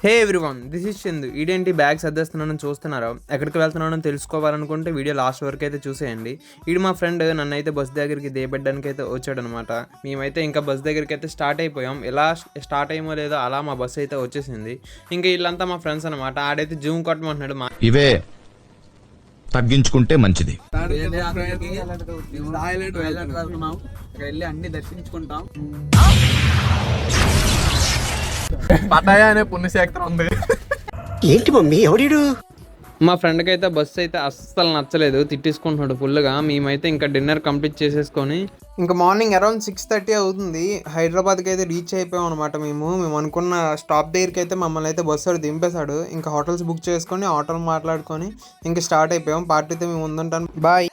Hey everyone, this is Chandu. ఇదేంటి bag సర్దేస్తున్నానని చూస్తున్నారా? ఎక్కడికి వెళ్తున్నానని తెలుసుకోవాలనుకుంటే వీడియో లాస్ట్ వరకు అయితే చూసేయండి. ఈడు మా ఫ్రెండ్ నన్ను అయితే బస్ దగ్గరికి దిగబెట్టడానికి అయితే వచ్చాడనమాట. మేమైతే ఇంకా బస్ దగ్గరికి అయితే స్టార్ట్ అయిపోయాం. ఎలా స్టార్ట్ అయ్యమో లేదో అలా మా బస్సు అయితే వచ్చేసింది. ఇంకా వీళ్ళంతా మా ఫ్రెండ్స్ అనమాట. ఆడైతే జూమ్ కొట్టమంటున్నాడు. ఇవే తగ్గించుకుంటే మంచిది. వెళ్ళి అన్ని దర్శించుకుంటాం. పటాయ అనే పుణ్యక్షేత్రం ఉంది. ఏంటి మమ్మీ ఎవడీడు? మా ఫ్రెండ్కి అయితే బస్సు అయితే అస్సలు నచ్చలేదు, తిట్టేసుకుంటున్నాడు ఫుల్గా. మేమైతే ఇంకా డిన్నర్ కంప్లీట్ చేసేసుకొని ఇంకా మార్నింగ్ అరౌండ్ 6:30 అవుతుంది. హైదరాబాద్కి అయితే రీచ్ అయిపోయాం అనమాట. మేము అనుకున్న స్టాప్ దగ్గరికి అయితే మమ్మల్ని అయితే బస్సు దింపేశాడు. ఇంకా హోటల్స్ బుక్ చేసుకొని ఆటోలు మాట్లాడుకొని ఇంకా స్టార్ట్ అయిపోయాం. పార్టీతో మేము ముందుంటాను. బాయ్.